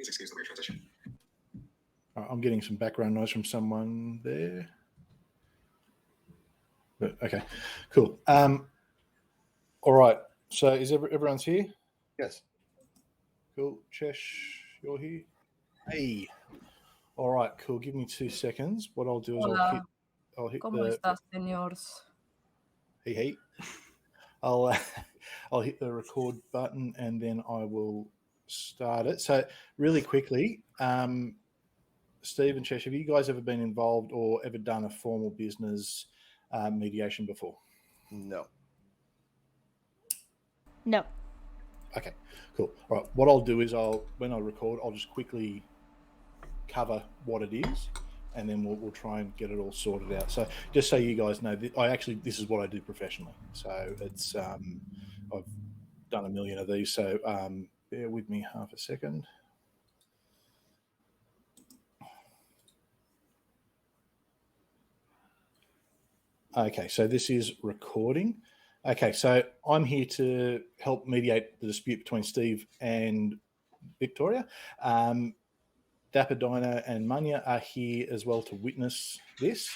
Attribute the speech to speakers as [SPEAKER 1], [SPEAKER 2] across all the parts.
[SPEAKER 1] Please excuse the weird transition.
[SPEAKER 2] I'm getting some background noise from someone there. But, okay, cool. All right. So is everyone's here?
[SPEAKER 3] Yes.
[SPEAKER 2] Cool. Chesh, you're here? Hey. All right, cool. Give me 2 seconds. What I'll do is I'll hit
[SPEAKER 4] ¿Cómo
[SPEAKER 2] the...
[SPEAKER 4] estás, señores?
[SPEAKER 2] Hey. I'll hit the record button and then I will start it. So really quickly, Steve and Chesh, have you guys ever been involved or ever done a formal business mediation before?
[SPEAKER 3] No.
[SPEAKER 5] No.
[SPEAKER 2] Okay, cool. All right, what I'll do is when I record, I'll just quickly cover what it is, and then we'll try and get it all sorted out. So just so you guys know, this is what I do professionally. So it's I've done a million of these. So bear with me half a second. Okay, so this is recording. Okay, so I'm here to help mediate the dispute between Steve and Victoria. Dapper, Dinah and Munya are here as well to witness this.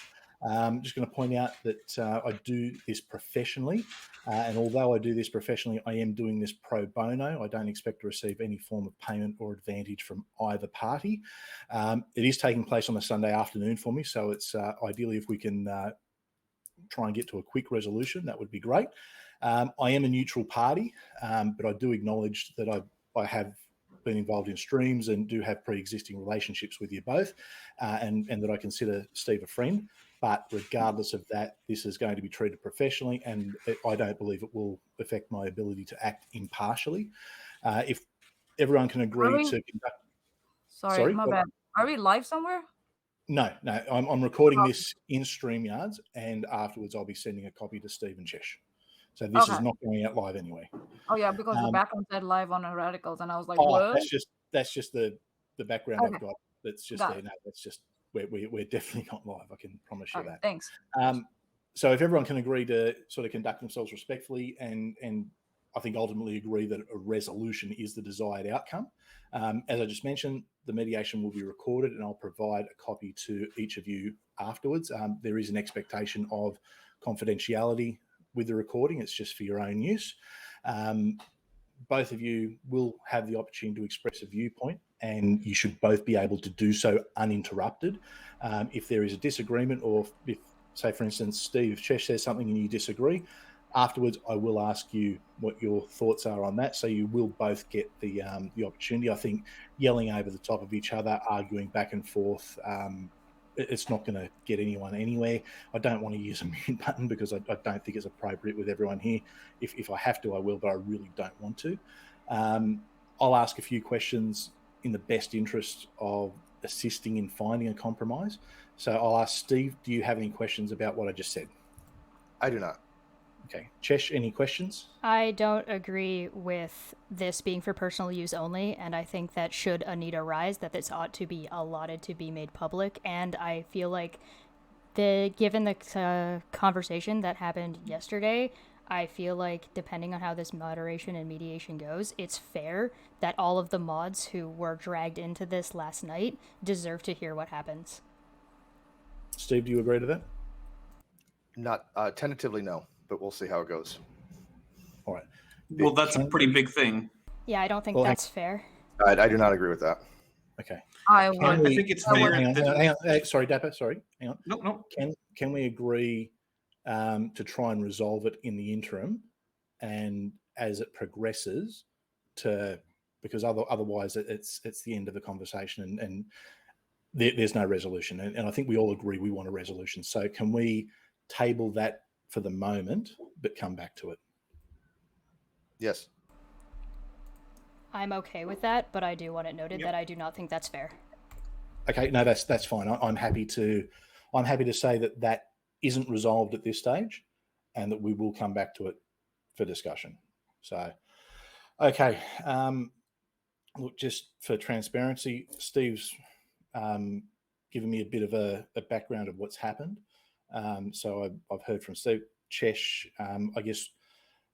[SPEAKER 2] I'm just going to point out that I do this professionally, and although I do this professionally, I am doing this pro bono. I don't expect to receive any form of payment or advantage from either party. It is taking place on a Sunday afternoon for me, so it's ideally if we can try and get to a quick resolution, that would be great. I am a neutral party, but I do acknowledge that I have been involved in streams and do have pre-existing relationships with you both, and that I consider Steve a friend. But regardless of that, this is going to be treated professionally, and I don't believe it will affect my ability to act impartially. If everyone can agree to conduct...
[SPEAKER 4] Sorry, my bad. Are we live somewhere?
[SPEAKER 2] No. I'm recording this in StreamYards, and afterwards I'll be sending a copy to Steve and Chesh. So this is not going out live anyway.
[SPEAKER 4] Oh yeah, because the background said live on the radicals, and I was like, what?
[SPEAKER 2] That's just the background I've got. That's just there. No, that's just we're definitely not live. I can promise you that.
[SPEAKER 4] Thanks.
[SPEAKER 2] So if everyone can agree to sort of conduct themselves respectfully, and I think ultimately agree that a resolution is the desired outcome. As I just mentioned, the mediation will be recorded, and I'll provide a copy to each of you afterwards. There is an expectation of confidentiality with the recording. It's just for your own use. Both of you will have the opportunity to express a viewpoint, and you should both be able to do so uninterrupted. If there is a disagreement, or if, say, for instance, Steve Chesh says something and you disagree, afterwards I will ask you what your thoughts are on that. So you will both get the opportunity. I think yelling over the top of each other, arguing back and forth, it's not going to get anyone anywhere. I don't want to use a mute button because I don't think it's appropriate with everyone here. If I have to, I will, but I really don't want to. I'll ask a few questions in the best interest of assisting in finding a compromise. So I'll ask Steve, do you have any questions about what I just said?
[SPEAKER 3] I do not.
[SPEAKER 2] Okay. Chesh, any questions?
[SPEAKER 5] I don't agree with this being for personal use only, and I think that should a need arise, that this ought to be allotted to be made public. And I feel like, given the conversation that happened yesterday, I feel like depending on how this moderation and mediation goes, it's fair that all of the mods who were dragged into this last night deserve to hear what happens.
[SPEAKER 2] Steve, do you agree to that?
[SPEAKER 3] Not tentatively, no. But we'll see how it goes.
[SPEAKER 2] All right.
[SPEAKER 1] Well, that's a pretty big thing.
[SPEAKER 5] Yeah, I don't think that's fair.
[SPEAKER 3] I do not agree with that.
[SPEAKER 2] Okay.
[SPEAKER 1] I think it's fair.
[SPEAKER 2] Hang on. Sorry, Dapper. Sorry. Hang on.
[SPEAKER 1] No.
[SPEAKER 2] Can we agree to try and resolve it in the interim, and as it progresses, because otherwise it's the end of the conversation, and there's no resolution. And I think we all agree we want a resolution. So can we table that for the moment, but come back to it?
[SPEAKER 3] Yes.
[SPEAKER 5] I'm okay with that, but I do want it noted that I do not think that's fair.
[SPEAKER 2] Okay, no, that's fine. I'm happy to say that isn't resolved at this stage, and that we will come back to it for discussion. So, okay. Look, just for transparency, Steve's given me a bit of a background of what's happened. So I've heard from Steve. Chesh, I guess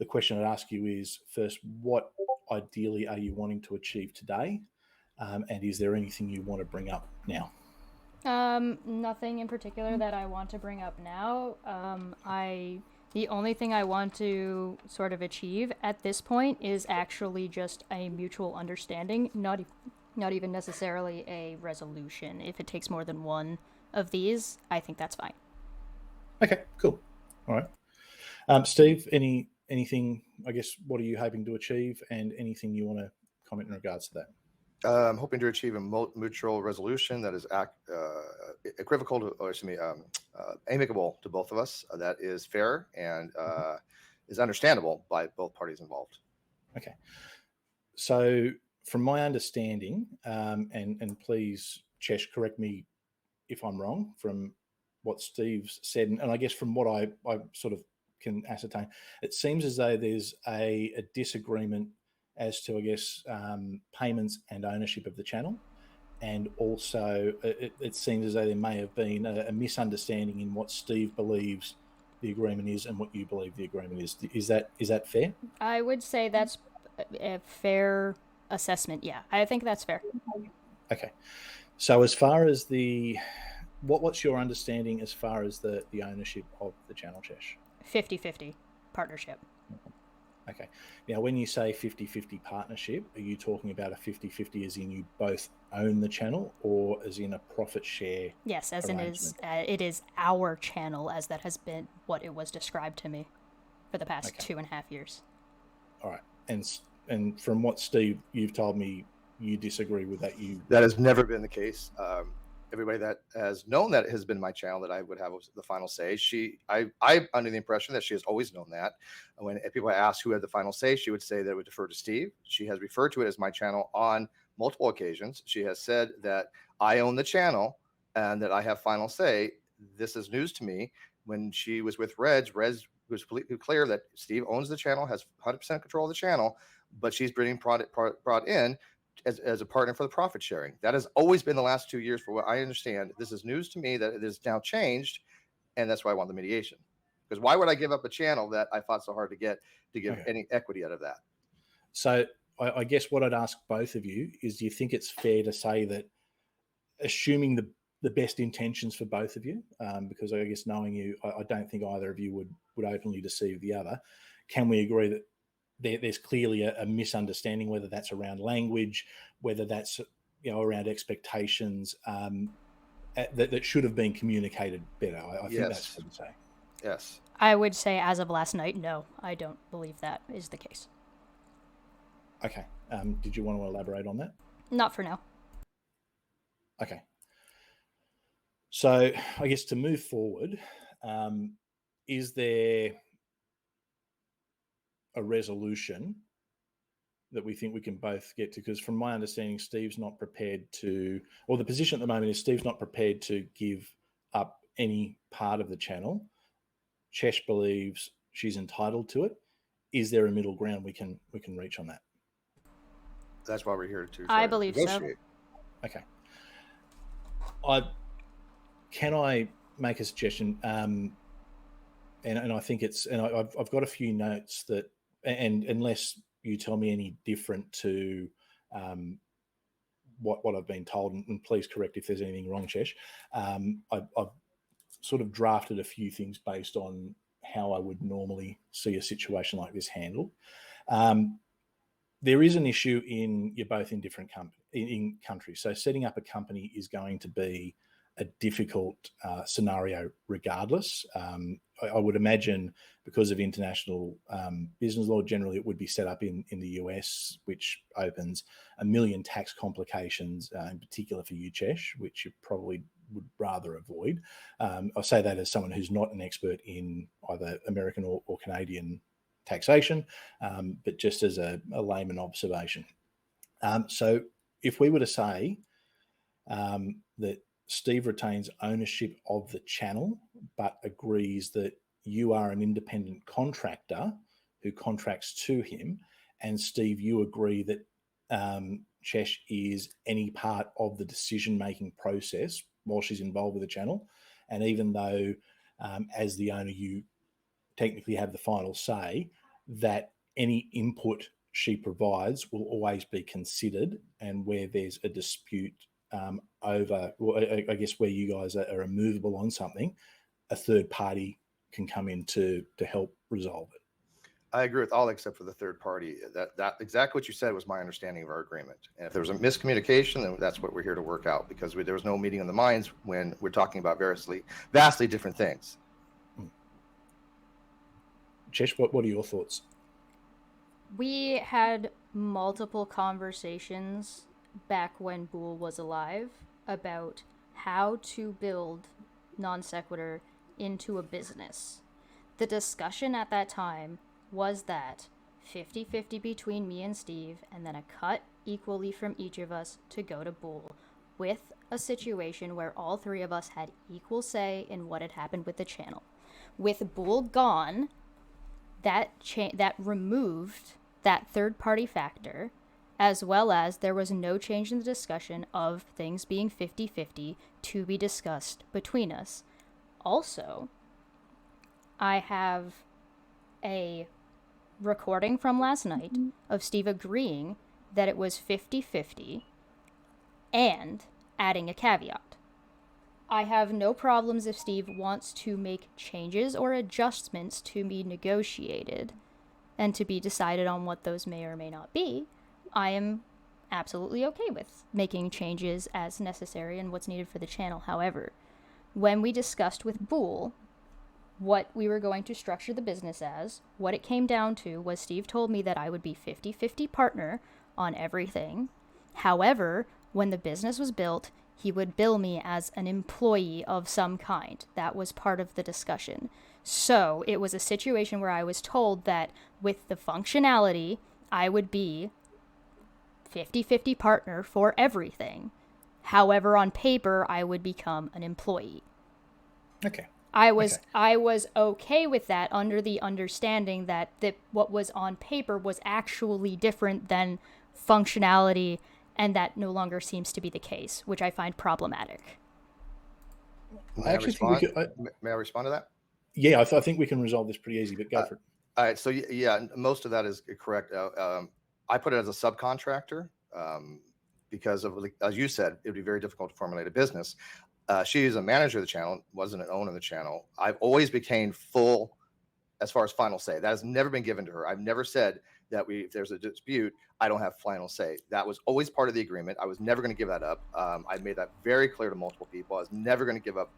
[SPEAKER 2] the question I'd ask you is, first, what ideally are you wanting to achieve today? And is there anything you want to bring up now?
[SPEAKER 5] Nothing in particular that I want to bring up now. The only thing I want to sort of achieve at this point is actually just a mutual understanding, not even necessarily a resolution. If it takes more than one of these, I think that's fine.
[SPEAKER 2] Okay, cool. All right. Steve, anything, I guess, what are you hoping to achieve, and anything you want to comment in regards to that?
[SPEAKER 3] I'm hoping to achieve a mutual resolution that is equivocal to, or excuse me, amicable to both of us. That is fair and is understandable by both parties involved.
[SPEAKER 2] Okay. So, from my understanding, and please, Chesh, correct me if I'm wrong, from what Steve's said, and I guess from what I sort of can ascertain, it seems as though there's a disagreement as to, I guess, payments and ownership of the channel. And also, it seems as though there may have been a misunderstanding in what Steve believes the agreement is and what you believe the agreement is. Is that fair?
[SPEAKER 5] I would say that's a fair assessment. Yeah, I think that's fair.
[SPEAKER 2] Okay. So as far as what's your understanding as far as the ownership of the channel, Chesh?
[SPEAKER 5] 50-50 partnership.
[SPEAKER 2] Okay. Now, when you say 50-50 partnership, are you talking about a 50-50 as in you both own the channel, or as in a profit share?
[SPEAKER 5] Yes, as in it is our channel, as that has been what it was described to me for the past 2.5 years.
[SPEAKER 2] All right. And from what, Steve, you've told me, you disagree with that.
[SPEAKER 3] That has never been the case. Everybody that has known that it has been my channel that I would have the final say. I'm under the impression that she has always known that. When people ask who had the final say, she would say that it would defer to Steve. She has referred to it as my channel on multiple occasions. She has said that I own the channel and that I have final say. This is news to me. When she was with Reg was completely clear that Steve owns the channel, has 100% control of the channel, but she's being brought in as a partner for the profit sharing. That has always been the last 2 years, for what I understand. This is news to me that it is now changed, and that's why I want the mediation. Because why would I give up a channel that I fought so hard to give any equity out of that?
[SPEAKER 2] So I guess what I'd ask both of you is, do you think it's fair to say that, assuming the best intentions for both of you, because I guess knowing you, I don't think either of you would openly deceive the other, can we agree that there's clearly a misunderstanding, whether that's around language, whether that's around expectations, that should have been communicated better? I think that's fair to say.
[SPEAKER 3] Yes.
[SPEAKER 5] I would say, as of last night, no, I don't believe that is the case.
[SPEAKER 2] Okay. Did you want to elaborate on that?
[SPEAKER 5] Not for now.
[SPEAKER 2] Okay. So I guess to move forward, is there a resolution that we think we can both get to? Because from my understanding, Steve's not prepared to, or the position at the moment is Steve's not prepared to give up any part of the channel. Chesh believes she's entitled to it. Is there a middle ground we can reach on that?
[SPEAKER 3] That's why we're here to
[SPEAKER 5] I believe
[SPEAKER 3] negotiate.
[SPEAKER 5] So.
[SPEAKER 2] Okay. Can I make a suggestion? And I think it's, and I've got a few notes that, and unless you tell me any different to what I've been told, and please correct if there's anything wrong, Chesh. I've sort of drafted a few things based on how I would normally see a situation like this handled. There is an issue you're both in different in countries. So setting up a company is going to be a difficult scenario regardless. I would imagine, because of international business law, generally it would be set up in the US, which opens a million tax complications, in particular for you, Chesh, which you probably would rather avoid. I say that as someone who's not an expert in either American or Canadian taxation, but just as a layman observation. So if we were to say that Steve retains ownership of the channel, but agrees that you are an independent contractor who contracts to him, and Steve, you agree that Chesh is any part of the decision-making process while she's involved with the channel, and even though as the owner you technically have the final say, that any input she provides will always be considered, and where there's a dispute over, well, I guess where you guys are immovable on something, a third party can come in to help resolve it.
[SPEAKER 3] I agree with all except for the third party. That exactly what you said was my understanding of our agreement. And if there was a miscommunication, then that's what we're here to work out, because there was no meeting of the minds when we're talking about vastly different things.
[SPEAKER 2] Chesh, what are your thoughts?
[SPEAKER 5] We had multiple conversations back when Boole was alive about how to build non sequitur into a business. The discussion at that time was that 50-50 between me and Steve, and then a cut equally from each of us to go to Boole, with a situation where all three of us had equal say in what had happened with the channel. With Boole gone, that removed that third party factor, as well as there was no change in the discussion of things being 50-50 to be discussed between us. Also, I have a recording from last night of Steve agreeing that it was 50-50 and adding a caveat. I have no problems if Steve wants to make changes or adjustments to be negotiated and to be decided on what those may or may not be. I am absolutely okay with making changes as necessary and what's needed for the channel. However, when we discussed with Boole what we were going to structure the business as, what it came down to was Steve told me that I would be 50-50 partner on everything. However, when the business was built, he would bill me as an employee of some kind. That was part of the discussion. So it was a situation where I was told that with the functionality, I would be 50-50 partner for everything. However, on paper, I would become an employee.
[SPEAKER 2] Okay.
[SPEAKER 5] I was okay with that, under the understanding that what was on paper was actually different than functionality, and that no longer seems to be the case, which I find problematic.
[SPEAKER 3] May I respond to that?
[SPEAKER 2] Yeah, I think we can resolve this pretty easy, but go for it.
[SPEAKER 3] All right. So yeah, most of that is correct. I put it as a subcontractor because of, as you said, it would be very difficult to formulate a business. She is a manager of the channel, wasn't an owner of the channel. I've always became full as far as final say. That has never been given to her. I've never said that if there's a dispute, I don't have final say. That was always part of the agreement. I was never going to give that up. I made that very clear to multiple people. I was never going to give up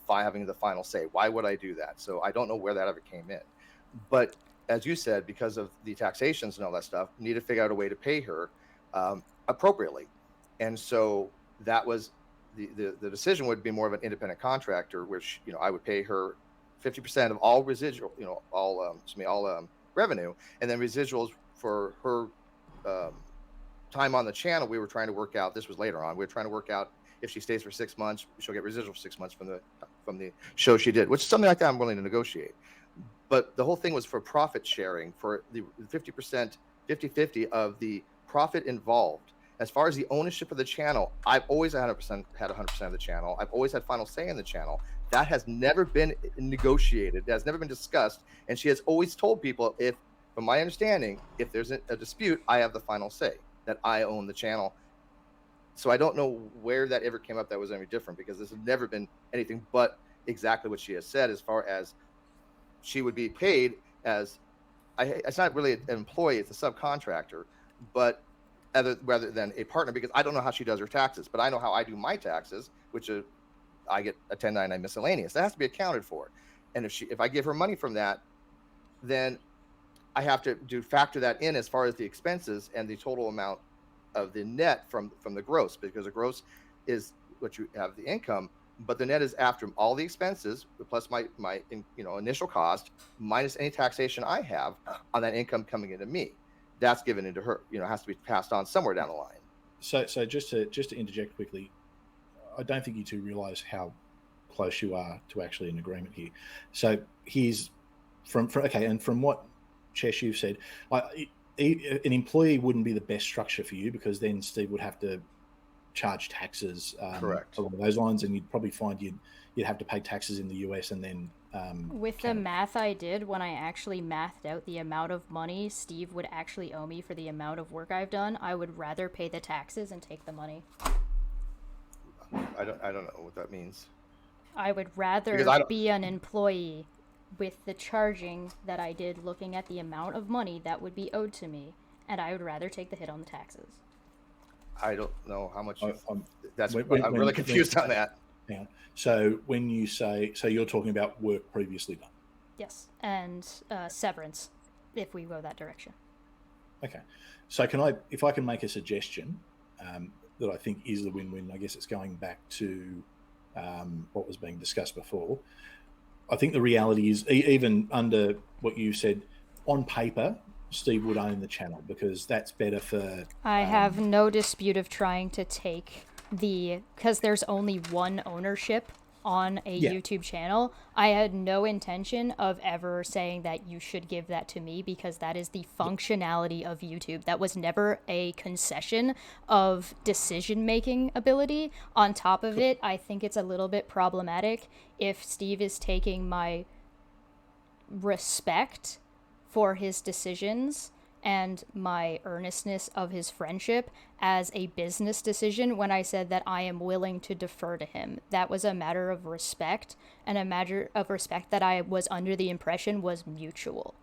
[SPEAKER 3] having the final say. Why would I do that? So I don't know where that ever came in. But as you said, because of the taxations and all that stuff, need to figure out a way to pay her appropriately. And so that was the decision would be more of an independent contractor, which, I would pay her 50% of all residual, all revenue, and then residuals for her time on the channel. We were trying to work out, this was later on, we were trying to work out if she stays for 6 months, she'll get residual for 6 months from the show she did, which is something like that I'm willing to negotiate. But the whole thing was for profit sharing, for the 50%, 50-50 of the profit involved. As far as the ownership of the channel, I've always had 100% of the channel. I've always had final say in the channel. That has never been negotiated. That has never been discussed. And she has always told people, from my understanding, if there's a dispute, I have the final say, that I own the channel. So I don't know where that ever came up that was any different, because this has never been anything but exactly what she has said, as far as she would be paid as, it's not really an employee, it's a subcontractor, but rather than a partner, because I don't know how she does her taxes, but I know how I do my taxes, which is I get a 1099 miscellaneous. That has to be accounted for. And if I give her money from that, then I have to factor that in as far as the expenses and the total amount of the net from the gross, because the gross is what you have the income, but the net is after all the expenses plus my initial cost minus any taxation I have on that income coming into me. That's given into her, has to be passed on somewhere down the line.
[SPEAKER 2] So just to interject quickly, I don't think you two realize how close you are to actually an agreement here. So here's from what Chesh you've said, an employee wouldn't be the best structure for you, because then Steve would have to charge taxes
[SPEAKER 3] Correct.
[SPEAKER 2] along those lines, and you'd probably find you'd have to pay taxes in the US and then
[SPEAKER 5] with the math I did, when I actually mathed out the amount of money Steve would actually owe me for the amount of work I've done, I would rather pay the taxes and take the money.
[SPEAKER 3] I don't know what that means.
[SPEAKER 5] I would rather
[SPEAKER 3] Because I don't-
[SPEAKER 5] be an employee with the charging that I did, looking at the amount of money that would be owed to me, and I would rather take the hit on the taxes.
[SPEAKER 3] I don't know how much.
[SPEAKER 2] I'm
[SPEAKER 3] I'm really confused on that.
[SPEAKER 2] Yeah. So when you say, so you're talking about work previously done.
[SPEAKER 5] Yes, and severance, if we go that direction.
[SPEAKER 2] Okay. So if I can make a suggestion that I think is the win-win, I guess it's going back to what was being discussed before. I think the reality is, even under what you said, on paper, Steve would own the channel because that's better for...
[SPEAKER 5] I have no dispute of trying to take because there's only one ownership on a YouTube channel. I had no intention of ever saying that you should give that to me because that is the functionality of YouTube. That was never a concession of decision-making ability. On top of it, I think it's a little bit problematic if Steve is taking my respect for his decisions and my earnestness of his friendship as a business decision when I said that I am willing to defer to him. That was a matter of respect, and a matter of respect that I was under the impression was mutual.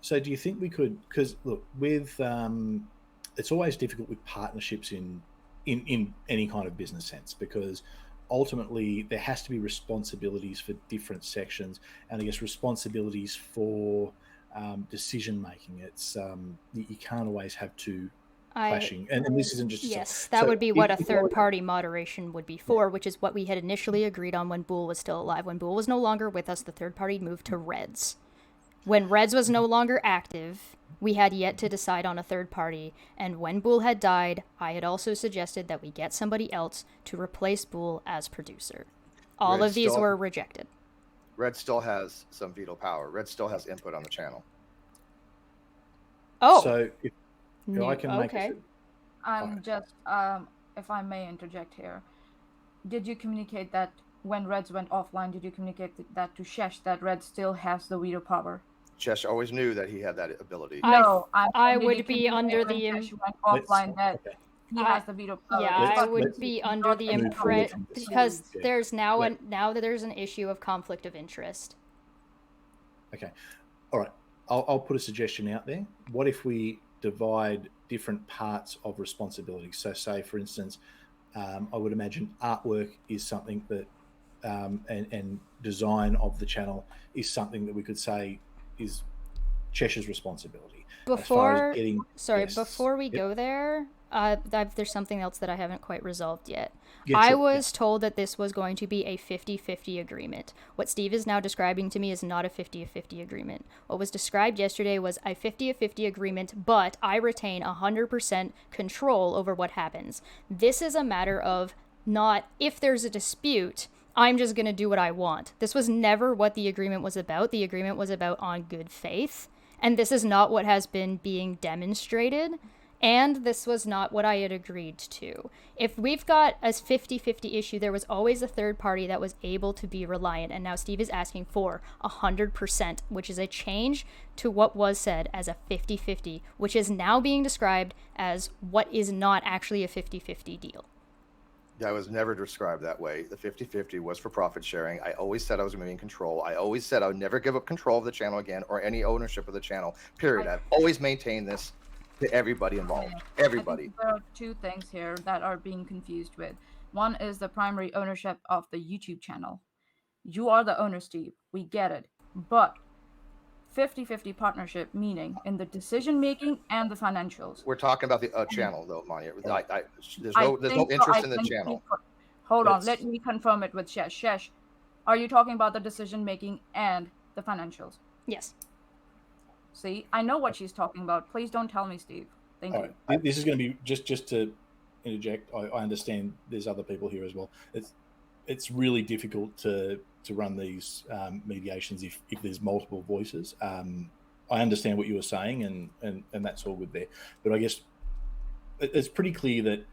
[SPEAKER 2] So do you think we could, because look, with it's always difficult with partnerships in any kind of business sense, because ultimately there has to be responsibilities for different sections, and I guess responsibilities for decision making. It's you can't always have two clashing, and this isn't just
[SPEAKER 5] that would be what a third party moderation would be for, which is what we had initially agreed on when Boole was still alive. When Boole was no longer with us, the third party moved to Reds. When Reds was no longer active, we had yet to decide on a third party, and when Boole had died, I had also suggested that we get somebody else to replace Boole as producer. All of these were rejected.
[SPEAKER 3] Red still has some veto power. Red still has input on the channel.
[SPEAKER 5] Oh,
[SPEAKER 2] so if I can make
[SPEAKER 5] okay.
[SPEAKER 4] I'm just, if I may interject here, did you communicate that when Reds went offline, did you communicate that to Shesh that Red still has the veto power?
[SPEAKER 3] Shesh always knew that he had that ability.
[SPEAKER 4] No,
[SPEAKER 5] I would be under the
[SPEAKER 4] Shesh went offline that he has the veto power.
[SPEAKER 5] Yeah, I would be under the impression because there's now that there's an issue of conflict of interest.
[SPEAKER 2] Okay, all right. I'll put a suggestion out there. What if we divide different parts of responsibility? So, say for instance, I would imagine artwork is something that, and design of the channel is something that we could say is Cheshire's responsibility.
[SPEAKER 5] Before we go there, there's something else that I haven't quite resolved yet. I was told that this was going to be a 50-50 agreement. What Steve is now describing to me is not a 50-50 agreement. What was described yesterday was a 50-50 agreement, but I retain 100% control over what happens. This is a matter of not if there's a dispute, I'm just going to do what I want. This was never what the agreement was about. The agreement was about on good faith, and this is not what has been being demonstrated. And this was not what I had agreed to. If we've got a 50-50 issue, there was always a third party that was able to be reliant. And now Steve is asking for 100%, which is a change to what was said as a 50-50, which is now being described as what is not actually a 50-50 deal.
[SPEAKER 3] That was never described that way. The 50-50 was for profit sharing. I always said I was going to be in control. I always said I would never give up control of the channel again or any ownership of the channel, period. I've always maintained this to everybody involved. Everybody.
[SPEAKER 4] I think there are two things here that are being confused with. One is the primary ownership of the YouTube channel. You are the owner, Steve. We get it. But 50-50 partnership, meaning in the decision making and the financials.
[SPEAKER 3] We're talking about the channel, though, Manya. There's no interest in the channel.
[SPEAKER 4] Hold on, let me confirm it with Shesh. Shesh, are you talking about the decision making and the financials?
[SPEAKER 5] Yes.
[SPEAKER 4] See, I know what she's talking about. Please don't tell me, Steve. Thank you.
[SPEAKER 2] Right. This is going to be just to interject. I understand there's other people here as well. It's really difficult to run these mediations if there's multiple voices. I understand what you were saying, and that's all good there. But I guess it's pretty clear that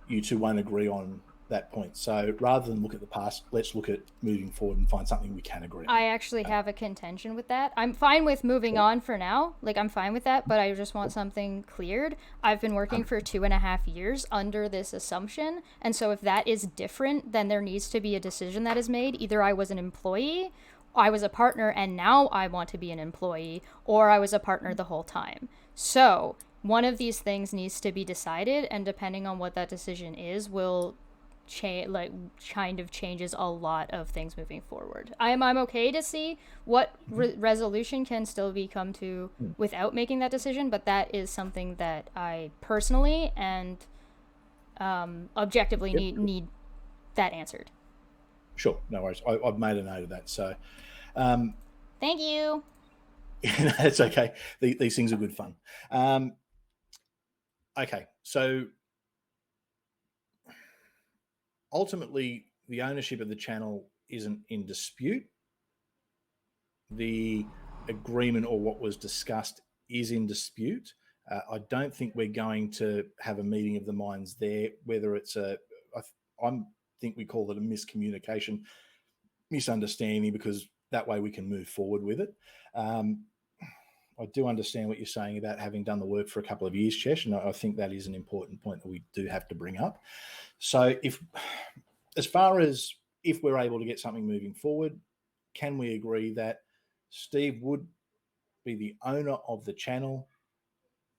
[SPEAKER 2] you two won't agree on that point. So rather than look at the past, let's look at moving forward and find something we can agree on.
[SPEAKER 5] I actually have a contention with that. I'm fine with moving on for now. Like, I'm fine with that, but I just want something cleared. I've been working for 2.5 years under this assumption, and so if that is different, then there needs to be a decision that is made. Either I was an employee, I was a partner, and now I want to be an employee, or I was a partner the whole time. So one of these things needs to be decided, and depending on what that decision is, will kind of changes a lot of things moving forward. I'm okay to see what resolution can still be come to without making that decision, but that is something that I personally and objectively need that answered.
[SPEAKER 2] Sure, no worries. I've made a note of that. So,
[SPEAKER 5] thank you.
[SPEAKER 2] That's okay. These things are good fun. Okay, so ultimately, the ownership of the channel isn't in dispute. The agreement or what was discussed is in dispute. I don't think we're going to have a meeting of the minds there, whether it's I think we call it a miscommunication, misunderstanding, because that way we can move forward with it. I do understand what you're saying about having done the work for a couple of years, Chesh, and I think that is an important point that we do have to bring up. So as far as if we're able to get something moving forward, can we agree that Steve would be the owner of the channel,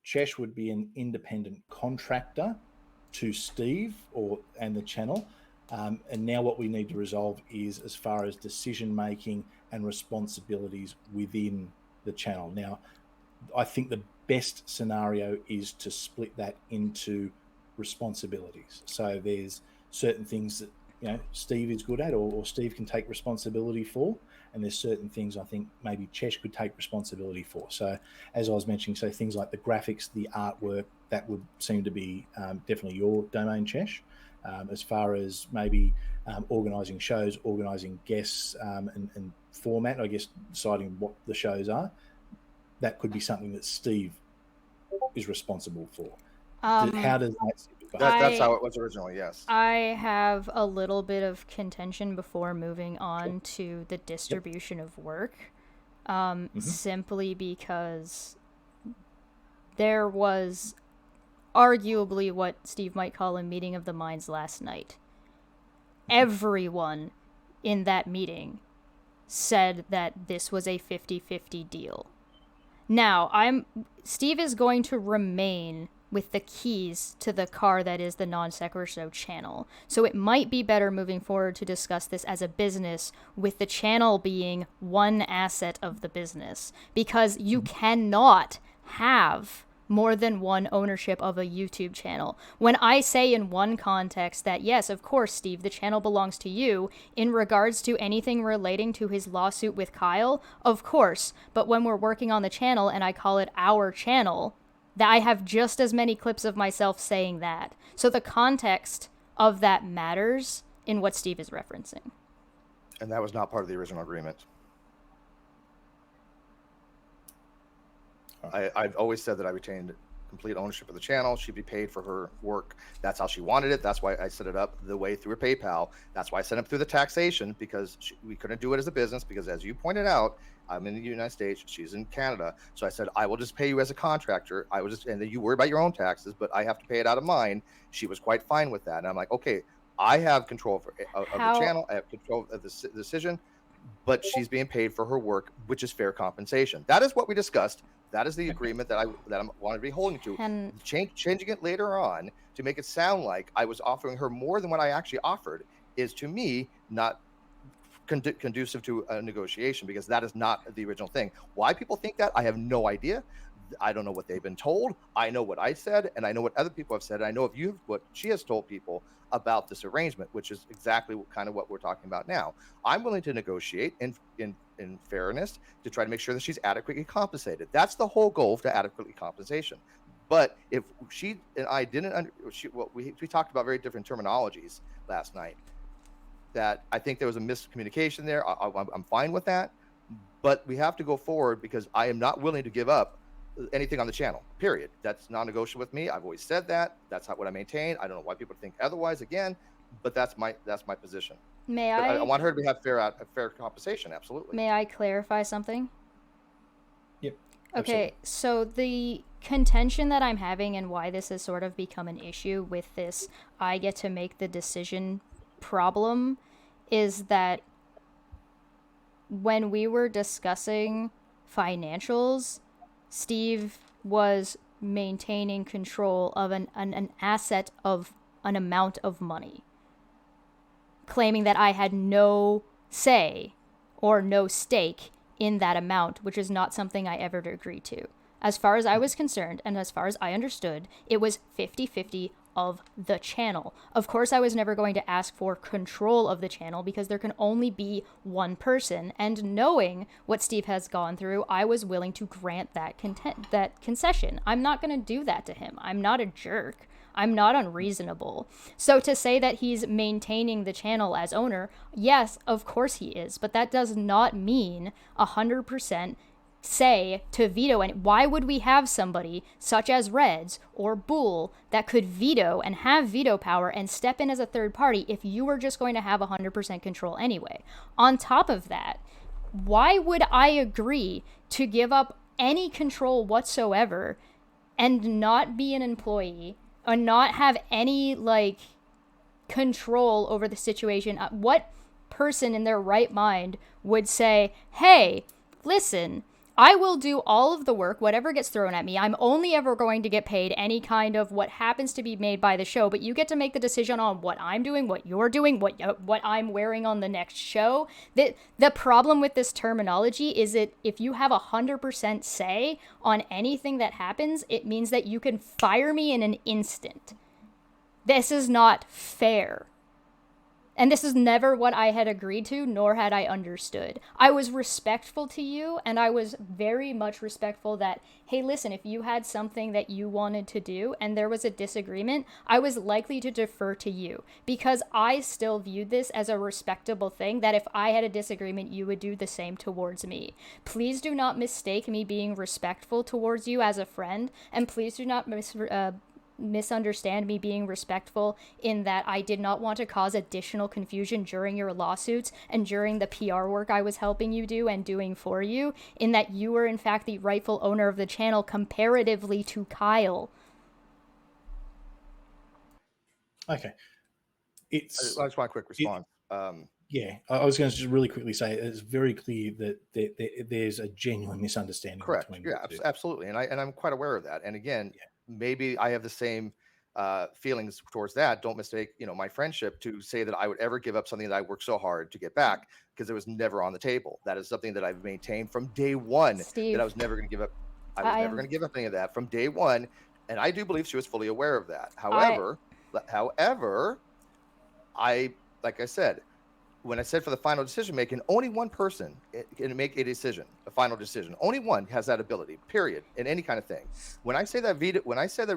[SPEAKER 2] Chesh would be an independent contractor to Steve and the channel, and now what we need to resolve is as far as decision making and responsibilities within the channel. Now, I think the best scenario is to split that into responsibilities. So there's certain things that Steve is good at, or Steve can take responsibility for, and there's certain things I think maybe Chesh could take responsibility for. So as I was mentioning, so things like the graphics, the artwork, that would seem to be definitely your domain, Chesh. As far as maybe organising shows, organising guests, and format, I guess deciding what the shows are, that could be something that Steve is responsible for. How does that sit with
[SPEAKER 3] that's how it was originally, yes.
[SPEAKER 5] I have a little bit of contention before moving on to the distribution of work, simply because there was arguably what Steve might call a meeting of the minds last night. Everyone in that meeting said that this was a 50-50 deal. Now, Steve is going to remain with the keys to the car that is the Non Sequitur Show channel. So it might be better moving forward to discuss this as a business, with the channel being one asset of the business, because you cannot have more than one ownership of a YouTube channel. When I say in one context that, yes, of course, Steve, the channel belongs to you, in regards to anything relating to his lawsuit with Kyle, of course, but when we're working on the channel and I call it our channel, that I have just as many clips of myself saying that. So the context of that matters in what Steve is referencing.
[SPEAKER 3] And that was not part of the original agreement. I've always said that I retained complete ownership of the channel. She'd be paid for her work. That's how she wanted it. That's why I set it up the way through her PayPal. That's why I set it up through the taxation, because we couldn't do it as a business, because as you pointed out, I'm in the United States, she's in Canada. So I said, I will just pay you as a contractor. And then you worry about your own taxes, but I have to pay it out of mine. She was quite fine with that. And I'm like, okay, I have control of the channel. I have control of the decision, but she's being paid for her work, which is fair compensation. That is what we discussed. That is the agreement that I wanted to be holding to. And changing it later on to make it sound like I was offering her more than what I actually offered is, to me, not conducive to a negotiation, because that is not the original thing. Why people think that, I have no idea. I don't know what they've been told. I know what I said, and I know what other people have said. And I know what she has told people about this arrangement, which is exactly kind of what we're talking about now. I'm willing to negotiate in fairness to try to make sure that she's adequately compensated. That's the whole goal, to adequately compensation. But if she and I didn't, we talked about very different terminologies last night. That I think there was a miscommunication there. I'm fine with that, but we have to go forward, because I am not willing to give up anything on the channel, period. That's non-negotiable with me. I've always said that. That's not what I maintain. I don't know why people think otherwise, again, but that's my position.
[SPEAKER 5] May
[SPEAKER 3] But I
[SPEAKER 5] I
[SPEAKER 3] want her to have fair compensation, absolutely.
[SPEAKER 5] may I clarify something?
[SPEAKER 2] Yep.
[SPEAKER 5] Okay,
[SPEAKER 2] absolutely.
[SPEAKER 5] so the contention that I'm having and why this has sort of become an issue with this I get to make the decision problem is that when we were discussing financials, Steve was maintaining control of an asset of an amount of money, claiming that I had no say or no stake in that amount, which is not something I ever agreed to. As far as I was concerned, and as far as I understood, it was 50-50 of the channel. Of course, I was never going to ask for control of the channel because there can only be one person, and knowing what Steve has gone through, I was willing to grant that concession. I'm not going to do that to him. I'm not a jerk. I'm not unreasonable. So to say that he's maintaining the channel as owner, yes, of course he is, but that does not mean 100% say to veto. And why would we have somebody such as Reds or Bull that could veto and have veto power and step in as a third party if you were just going to have 100% control anyway? On top of that, why would I agree to give up any control whatsoever and not be an employee or not have any like control over the situation? What person in their right mind would say, hey, listen, I will do all of the work, whatever gets thrown at me. I'm only ever going to get paid any kind of what happens to be made by the show, but you get to make the decision on what I'm doing, what you're doing, what I'm wearing on the next show. The problem with this terminology is that if you have 100% say on anything that happens, it means that you can fire me in an instant. This is not fair. And this is never what I had agreed to, nor had I understood. I was respectful to you, and I was very much respectful that, hey, listen, if you had something that you wanted to do and there was a disagreement, I was likely to defer to you because I still viewed this as a respectable thing, that if I had a disagreement, you would do the same towards me. Please do not mistake me being respectful towards you as a friend, and please do not misunderstand me being respectful in that I did not want to cause additional confusion during your lawsuits and during the PR work I was helping you do and doing for you, in that you were in fact the rightful owner of the channel comparatively to Kyle.
[SPEAKER 2] Okay.
[SPEAKER 3] I just want a quick response.
[SPEAKER 2] Yeah, I was going to just really quickly say it's very clear that there's a genuine misunderstanding.
[SPEAKER 3] Correct.
[SPEAKER 2] Between
[SPEAKER 3] Yeah, absolutely. And I'm quite aware of that. And again, maybe I have the same feelings towards that. Don't mistake, my friendship to say that I would ever give up something that I worked so hard to get back, because it was never on the table. That is something that I've maintained from day one,
[SPEAKER 5] Steve,
[SPEAKER 3] that I was never going to give up. I was never going to give up any of that from day one. And I do believe she was fully aware of that. However, like I said, when I said for the final decision making, only one person can make a decision, a final decision. Only one has that ability, period, in any kind of thing. When I say that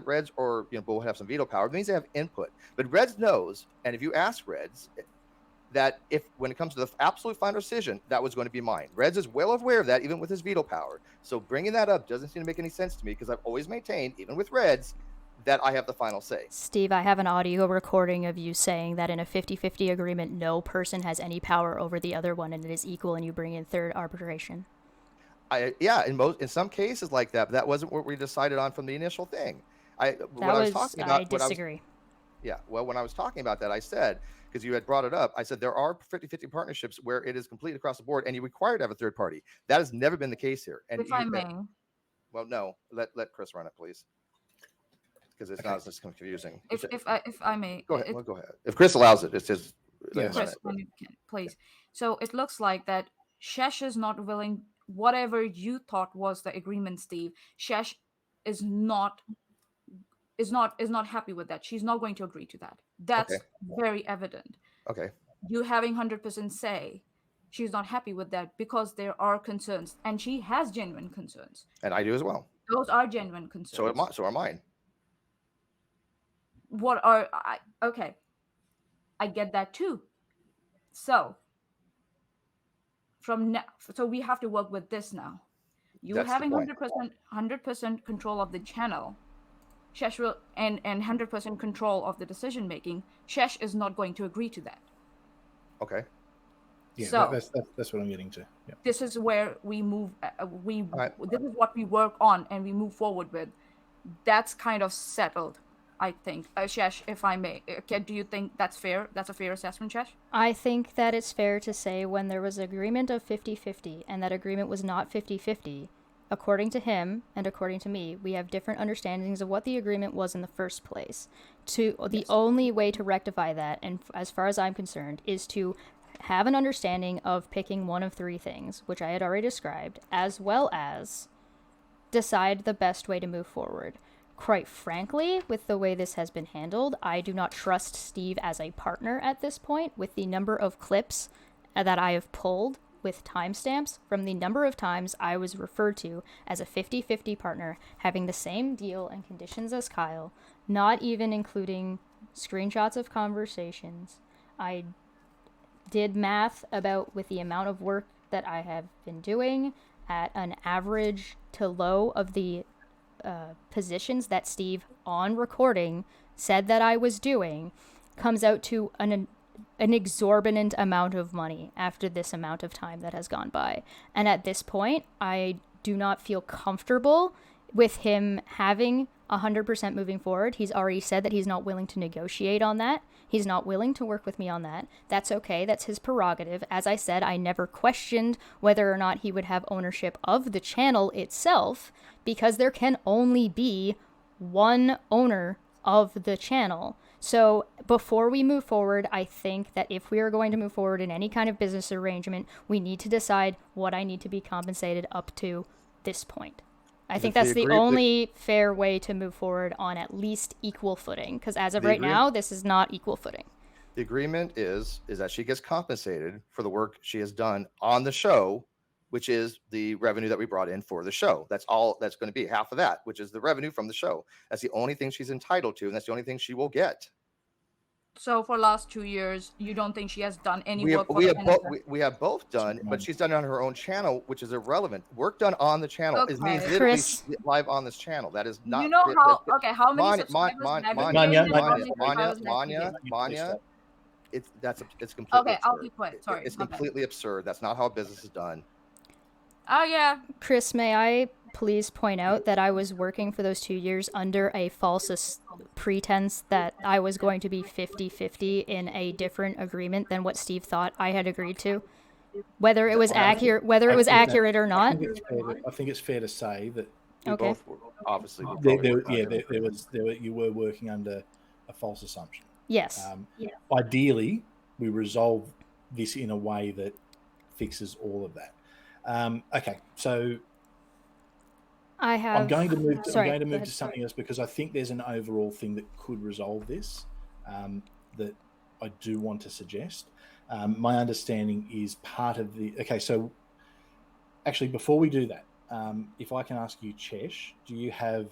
[SPEAKER 3] Reds or Bull have some veto power, it means they have input. But Reds knows, and if you ask Reds, that when it comes to the absolute final decision, that was going to be mine. Reds is well aware of that, even with his veto power. So bringing that up doesn't seem to make any sense to me, because I've always maintained, even with Reds, that I have the final say.
[SPEAKER 5] Steve, I have an audio recording of you saying that in a 50-50 agreement, no person has any power over the other one, and it is equal, and you bring in third arbitration.
[SPEAKER 3] In some cases like that, but that wasn't what we decided on from the initial thing. I disagree. When I was talking about that, I said, because you had brought it up, I said there are 50-50 partnerships where it is complete across the board, and you require to have a third party. That has never been the case here. And
[SPEAKER 4] if I may.
[SPEAKER 3] Well, no, let Chris run it, please, because it's not as confusing.
[SPEAKER 4] If I may.
[SPEAKER 3] Go ahead. Go ahead. If Chris allows it, it's just.
[SPEAKER 4] Chris, please. So it looks like that Shesh is not willing. Whatever you thought was the agreement, Steve, Shesh is not happy with that. She's not going to agree to that. That's very evident.
[SPEAKER 3] Okay.
[SPEAKER 4] You having 100% say, she's not happy with that because there are concerns, and she has genuine concerns.
[SPEAKER 3] And I do as well.
[SPEAKER 4] Those are genuine concerns.
[SPEAKER 3] So are mine.
[SPEAKER 4] Okay. I get that too. So we have to work with this now. You
[SPEAKER 3] That's the
[SPEAKER 4] having
[SPEAKER 3] point.
[SPEAKER 4] 100% control of the channel, Shesh will, and 100% control of the decision making. Shesh is not going to agree to that.
[SPEAKER 3] Okay.
[SPEAKER 2] Yeah,
[SPEAKER 4] So
[SPEAKER 2] that's what I'm getting to. Yeah.
[SPEAKER 4] this is where we move.
[SPEAKER 3] Right.
[SPEAKER 4] This is what we work on and we move forward with. That's kind of settled, I think. Shesh, if I may, do you think that's fair? That's a fair assessment, Shesh?
[SPEAKER 5] I think that it's fair to say when there was agreement of 50-50 and that agreement was not 50-50, according to him and according to me, we have different understandings of what the agreement was in the first place. The only way to rectify that, and as far as I'm concerned, is to have an understanding of picking one of three things, which I had already described, as well as decide the best way to move forward. Quite frankly, with the way this has been handled, I do not trust Steve as a partner at this point, with the number of clips that I have pulled with timestamps from the number of times I was referred to as a 50-50 partner, having the same deal and conditions as Kyle, not even including screenshots of conversations. I did math about with the amount of work that I have been doing at an average to low of the positions that Steve on recording said that I was doing, comes out to an exorbitant amount of money after this amount of time that has gone by. And at this point, I do not feel comfortable with him having 100% moving forward. He's already said that he's not willing to negotiate on that. He's not willing to work with me on that. That's okay. That's his prerogative. As I said, I never questioned whether or not he would have ownership of the channel itself, because there can only be one owner of the channel. So before we move forward, I think that if we are going to move forward in any kind of business arrangement, we need to decide what I need to be compensated up to this point. I think that's the only fair way to move forward on at least equal footing, because as of right now, this is not equal footing.
[SPEAKER 3] The agreement is that she gets compensated for the work she has done on the show, which is the revenue that we brought in for the show. That's all that's going to be, half of that, which is the revenue from the show. That's the only thing she's entitled to, and that's the only thing she will get.
[SPEAKER 4] So for last 2 years, you don't think she has done any work?
[SPEAKER 3] We have both done, but she's done it on her own channel, which is irrelevant. Work done on the channel means literally
[SPEAKER 5] Chris,
[SPEAKER 3] live on this channel. That is not.
[SPEAKER 4] You know how? Okay, how many
[SPEAKER 3] Manya, it's completely.
[SPEAKER 4] Okay, I'll be quiet. Sorry,
[SPEAKER 3] it's completely absurd. That's not how business is done.
[SPEAKER 4] Oh yeah.
[SPEAKER 5] Chris, may I please point out that I was working for those 2 years under a false pretense that I was going to be 50-50 in a different agreement than what Steve thought I had agreed to. Whether it was accurate, or not.
[SPEAKER 2] I think it's fair to say that
[SPEAKER 3] Both were, obviously.
[SPEAKER 2] You were working under a false assumption.
[SPEAKER 5] Yes.
[SPEAKER 2] Ideally, we resolve this in a way that fixes all of that. Okay, so I'm going to move to something else, because I think there's an overall thing that could resolve this that I do want to suggest. My understanding is part of the... Okay, so actually, before we do that, if I can ask you, Chesh, do you have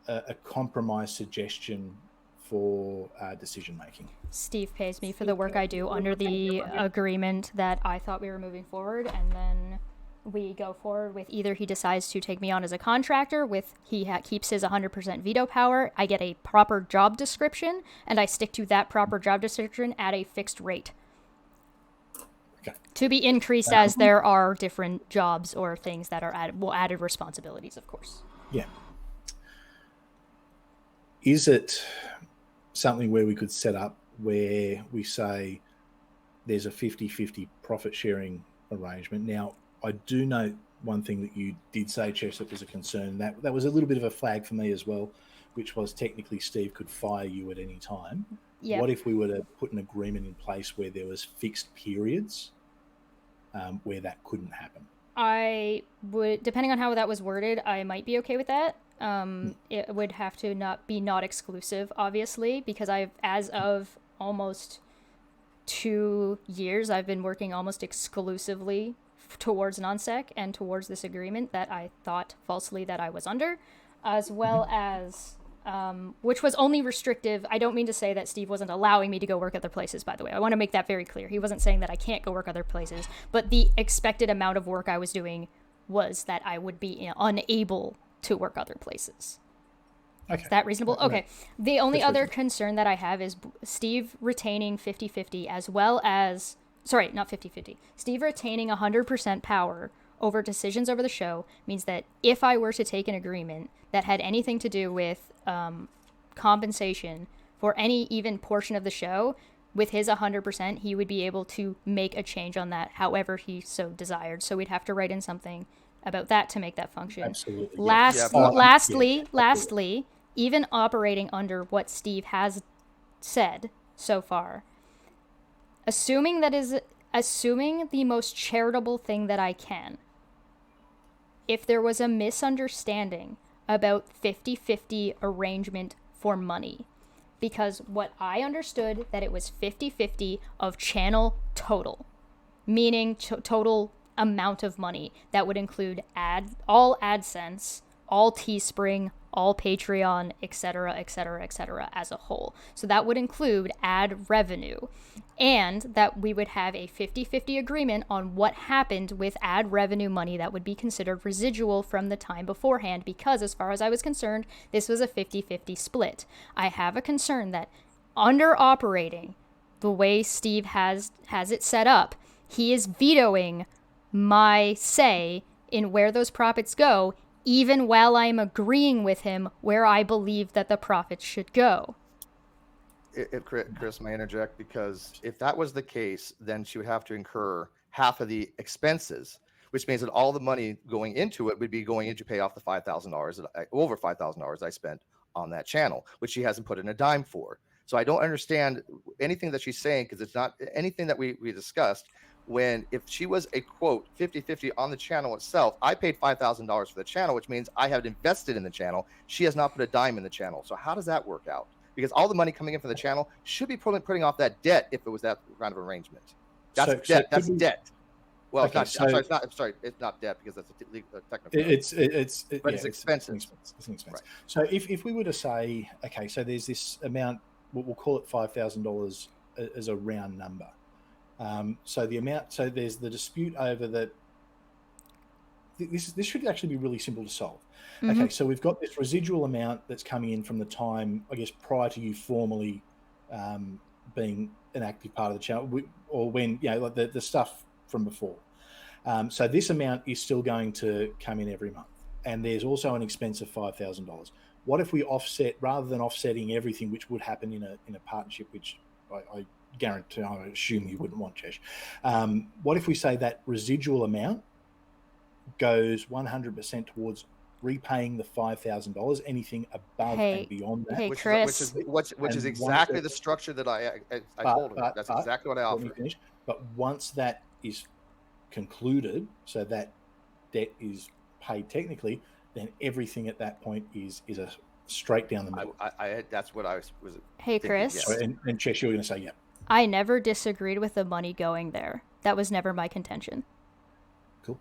[SPEAKER 2] a compromise suggestion for decision-making?
[SPEAKER 5] Steve pays me for the work I do under the agreement that I thought we were moving forward, and then we go forward with either he decides to take me on as a contractor with keeps his 100% veto power, I get a proper job description, and I stick to that proper job description at a fixed rate.
[SPEAKER 2] Okay.
[SPEAKER 5] To be increased as there are different jobs or things that are added responsibilities, of course.
[SPEAKER 2] Yeah. Is it something where we could set up where we say there's a 50-50 profit sharing arrangement? Now, I do note one thing that you did say, Chess, that was a concern. That was a little bit of a flag for me as well, which was technically Steve could fire you at any time.
[SPEAKER 5] Yeah.
[SPEAKER 2] What if we were to put an agreement in place where there was fixed periods where that couldn't happen?
[SPEAKER 5] I would, depending on how that was worded, I might be okay with that. It would have to not exclusive, obviously, because as of almost 2 years, I've been working almost exclusively towards non-sec and towards this agreement that I thought falsely that I was under, as well as which was only restrictive. I don't mean to say that Steve wasn't allowing me to go work other places, by the way. I want to make that very clear. He wasn't saying that I can't go work other places, but the expected amount of work I was doing was that I would be unable to work other places.
[SPEAKER 2] Okay.
[SPEAKER 5] Is that reasonable?
[SPEAKER 2] No,
[SPEAKER 5] Okay. The only
[SPEAKER 2] that's
[SPEAKER 5] other
[SPEAKER 2] reasonable.
[SPEAKER 5] concern that I have is Steve retaining 50-50 as well as... Sorry, not 50-50. Steve retaining 100% power over decisions over the show means that if I were to take an agreement that had anything to do with compensation for any even portion of the show, with his 100%, he would be able to make a change on that however he so desired. So we'd have to write in something about that to make that function.
[SPEAKER 2] Absolutely.
[SPEAKER 5] Lastly, even operating under what Steve has said so far, assuming the most charitable thing that I can, if there was a misunderstanding about 50-50 arrangement for money, because what I understood that it was 50-50 of channel total, meaning total amount of money that would include all AdSense, all Teespring, all Patreon, etc., etc., etc. as a whole. So that would include ad revenue, and that we would have a 50-50 agreement on what happened with ad revenue money that would be considered residual from the time beforehand, because as far as I was concerned, this was a 50-50 split. I have a concern that under operating the way Steve has it set up, he is vetoing my say in where those profits go, even while I'm agreeing with him where I believe that the profits should go.
[SPEAKER 3] If Chris may interject, because if that was the case, then she would have to incur half of the expenses, which means that all the money going into it would be going in to pay off the $5,000, over $5,000 I spent on that channel, which she hasn't put in a dime for. So I don't understand anything that she's saying, because it's not anything that we discussed. When if she was a quote 50-50 on the channel itself, I paid $5,000 for the channel, which means I have invested in the channel. She has not put a dime in the channel. So how does that work out? Because all the money coming in from the channel should be putting off that debt if it was that kind of arrangement. That's debt. That's debt. Well,
[SPEAKER 2] Okay,
[SPEAKER 3] it's not. I'm sorry. It's not debt because that's a technical.
[SPEAKER 2] It's
[SPEAKER 3] expensive.
[SPEAKER 2] It's an expense.
[SPEAKER 3] Right.
[SPEAKER 2] So if we were to say, okay, so there's this amount, we'll call it $5,000 as a round number. So the amount, so there's the dispute over that. This should actually be really simple to solve.
[SPEAKER 5] Mm-hmm.
[SPEAKER 2] Okay, so we've got this residual amount that's coming in from the time, I guess, prior to you formally being an active part of the channel, or when, you know, like the stuff from before. So this amount is still going to come in every month. And there's also an expense of $5,000. What if we offset, rather than offsetting everything, which would happen in a partnership, which I guarantee, I assume you wouldn't want, Chesh. What if we say that residual amount goes 100% towards repaying the $5,000, anything above and beyond that?
[SPEAKER 5] Hey,
[SPEAKER 3] which
[SPEAKER 5] Chris.
[SPEAKER 3] Which is exactly the structure that I told her. That's exactly what I offered.
[SPEAKER 2] But once that is concluded, so that debt is paid technically, then everything at that point is a straight down the middle.
[SPEAKER 3] That's what I was
[SPEAKER 5] Hey,
[SPEAKER 3] thinking,
[SPEAKER 5] Chris.
[SPEAKER 3] yes.
[SPEAKER 2] Sorry, and Chesh, you're going to say, yeah.
[SPEAKER 5] I never disagreed with the money going there. That was never my contention.
[SPEAKER 2] Cool.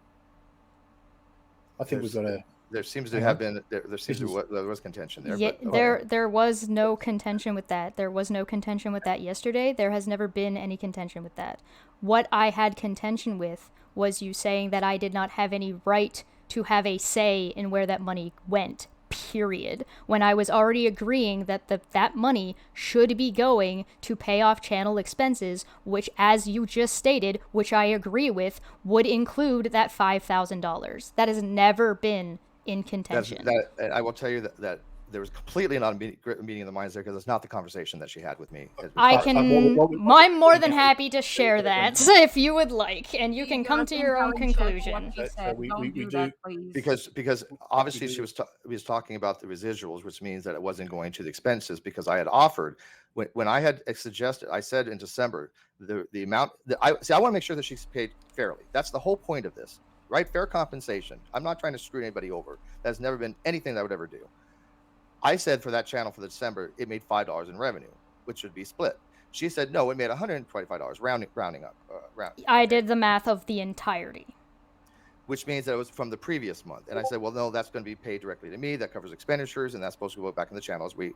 [SPEAKER 2] I think we've got a...
[SPEAKER 3] There seems to have been there was contention there.
[SPEAKER 5] Yeah,
[SPEAKER 3] but,
[SPEAKER 5] there was no contention with that. There was no contention with that yesterday. There has never been any contention with that. What I had contention with was you saying that I did not have any right to have a say in where that money went, period. When I was already agreeing that that money should be going to pay off channel expenses, which, as you just stated, which I agree with, would include that $5,000. That has never been in contention.
[SPEAKER 3] I will tell you that there was completely not a meeting of the minds there, because it's not the conversation that she had with me.
[SPEAKER 5] I'm more than happy to share that if you would like, and you can come to your own conclusion.
[SPEAKER 3] Because obviously she was talking about the residuals, which means that it wasn't going to the expenses, because I had offered when I had suggested, I said in December, the amount that I want to make sure that she's paid fairly. That's the whole point of this. Right? Fair compensation. I'm not trying to screw anybody over. That's never been anything that I would ever do. I said for that channel for the December, it made $5 in revenue, which should be split. She said, no, it made $125, rounding up.
[SPEAKER 5] I did the math of the entirety.
[SPEAKER 3] Which means that it was from the previous month. And I said, well, no, that's going to be paid directly to me. That covers expenditures, and that's supposed to go back in the channels we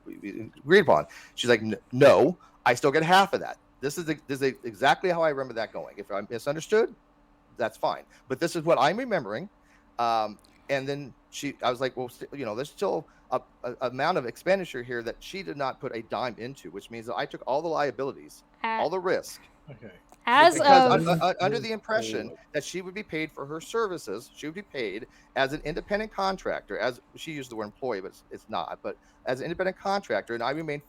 [SPEAKER 3] agreed upon. She's like, no, I still get half of that. This is exactly how I remember that going. If I misunderstood, that's fine. But this is what I'm remembering. And then I was like, well, there's still a amount of expenditure here that she did not put a dime into, which means that I took all the liabilities, all the risk.
[SPEAKER 2] Okay.
[SPEAKER 3] Because under the impression that she would be paid for her services, she would be paid as an independent contractor, as she used the word employee, but it's not, but as an independent contractor, and I remain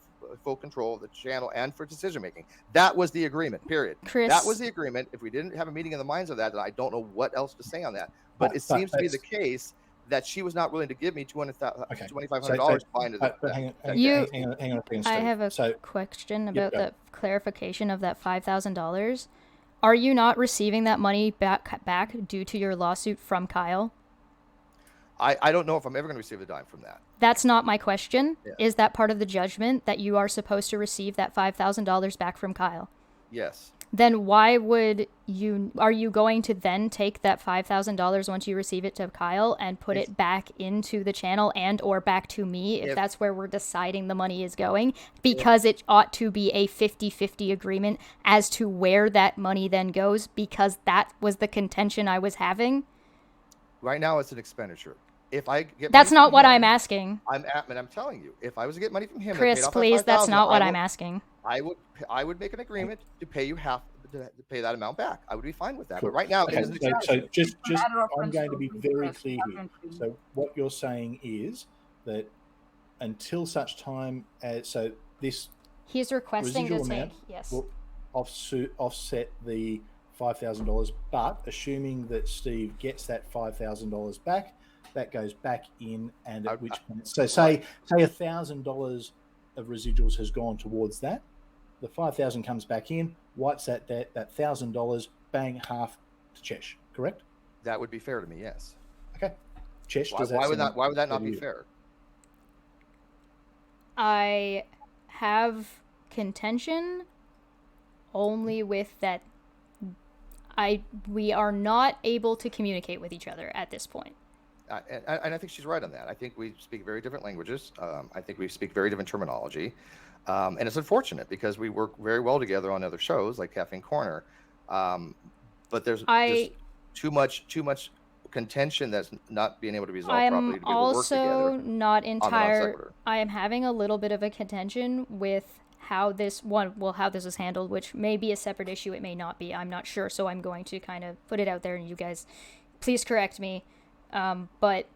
[SPEAKER 3] full control of the channel and for decision making. That was the agreement, period.
[SPEAKER 5] Chris,
[SPEAKER 3] that was the agreement. If we didn't have a meeting of the minds of that, then I don't know what else to say on that. But it seems to be the case that she was not willing to give me $2,500 to find it.
[SPEAKER 2] Hang on a second,
[SPEAKER 5] I have a question about the clarification of that $5,000. Are you not receiving that money back due to your lawsuit from Kyle?
[SPEAKER 3] I don't know if I'm ever going to receive a dime from that.
[SPEAKER 5] That's not my question.
[SPEAKER 3] Yeah.
[SPEAKER 5] Is that part of the judgment that you are supposed to receive that $5,000 back from Kyle?
[SPEAKER 3] Yes.
[SPEAKER 5] Then why are you going to then take that $5,000 once you receive it to Kyle and put it back into the channel and or back to me if that's where we're deciding the money is going? Because it ought to be a 50-50 agreement as to where that money then goes, because that was the contention I was having.
[SPEAKER 3] Right now it's an expenditure. If I get
[SPEAKER 5] that's not what
[SPEAKER 3] him,
[SPEAKER 5] I'm asking.
[SPEAKER 3] I'm telling you, if I was to get money from him,
[SPEAKER 5] Chris, please, that's not what I'm asking.
[SPEAKER 3] I would make an agreement to pay you half to pay that amount back. I would be fine with that. But right now,
[SPEAKER 2] so just I'm going to be very clear here. So what you're saying is that until such time as
[SPEAKER 5] he's requesting to take
[SPEAKER 2] will offset the $5,000, but assuming that Steve gets that $5,000 back, that goes back in, and at which point, so say $1,000 of residuals has gone towards that, the $5,000 comes back in, wipes that $1,000, bang, half to Chesh, correct?
[SPEAKER 3] That would be fair to me, yes.
[SPEAKER 2] Okay. Chesh,
[SPEAKER 3] why would that not be fair?
[SPEAKER 5] I have contention only with that we are not able to communicate with each other at this point.
[SPEAKER 3] And I think she's right on that. I think we speak very different languages. I think we speak very different terminology. And it's unfortunate because we work very well together on other shows like Caffeine Corner. But there's too much contention that's not being able to be resolved properly to be able to work together.
[SPEAKER 5] I'm also not entire. I am having a little bit of a contention with how this is handled, which may be a separate issue. It may not be. I'm not sure. So I'm going to kind of put it out there, and you guys, please correct me. But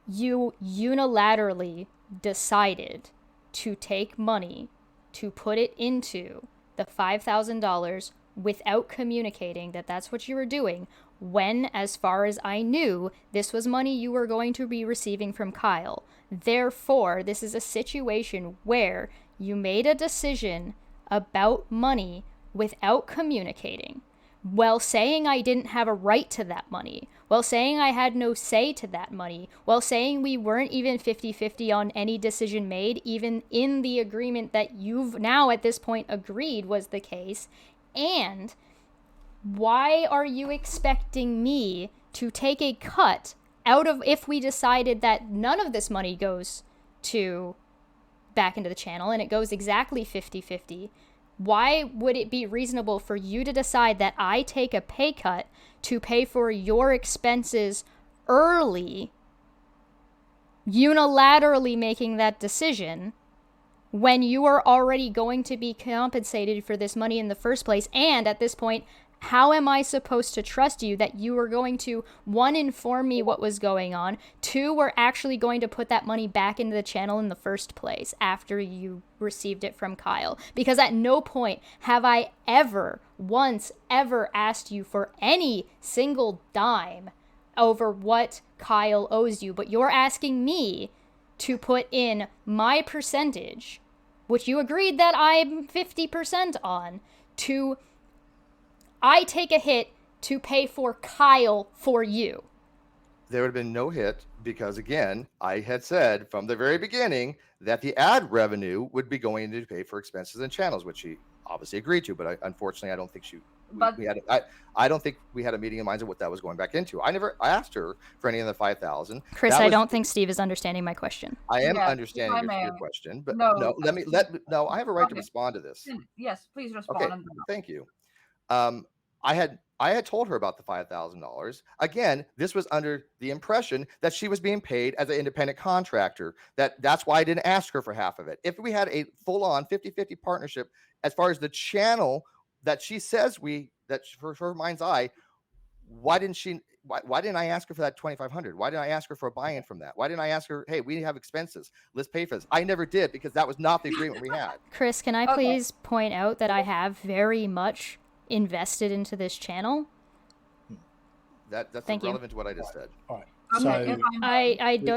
[SPEAKER 5] you unilaterally decided to take money to put it into the $5,000 without communicating that that's what you were doing, when, as far as I knew, this was money you were going to be receiving from Kyle. Therefore, this is a situation where you made a decision about money without communicating, while saying I didn't have a right to that money, while saying I had no say to that money, while saying we weren't even 50-50 on any decision made, even in the agreement that you've now at this point agreed was the case. And why are you expecting me to take a cut out of, if we decided that none of this money goes to back into the channel and it goes exactly 50-50, why would it be reasonable for you to decide that I take a pay cut to pay for your expenses early, unilaterally making that decision, when you are already going to be compensated for this money in the first place? And at this point, how am I supposed to trust you that you were going to, one, inform me what was going on, two, were actually going to put that money back into the channel in the first place after you received it from Kyle? Because at no point have I ever asked you for any single dime over what Kyle owes you, but you're asking me to put in my percentage, which you agreed that I'm 50% on, I take a hit to pay for Kyle for you.
[SPEAKER 3] There would have been no hit because, again, I had said from the very beginning that the ad revenue would be going to pay for expenses and channels, which she obviously agreed to. But unfortunately, I don't think I don't think we had a meeting in mind of what that was going back into. I asked her for any of the 5,000.
[SPEAKER 5] Chris, I don't think Steve is understanding my question.
[SPEAKER 3] I am understanding your question, but no, I have a right to respond to this.
[SPEAKER 4] Yes, please respond.
[SPEAKER 3] Okay, thank you. I had told her about the $5,000. Again, this was under the impression that she was being paid as an independent contractor. That's why I didn't ask her for half of it. If we had a full-on 50-50 partnership, as far as the channel that she says that for her mind's eye, why didn't I ask her for that $2,500? Why didn't I ask her for a buy-in from that? Why didn't I ask her, hey, we have expenses, let's pay for this? I never did, because that was not the agreement we had.
[SPEAKER 5] Chris, can I please point out that I have very much invested into this channel?
[SPEAKER 3] That's
[SPEAKER 5] Thank you.
[SPEAKER 3] irrelevant to what I just said.
[SPEAKER 2] All right.
[SPEAKER 4] Okay,
[SPEAKER 2] So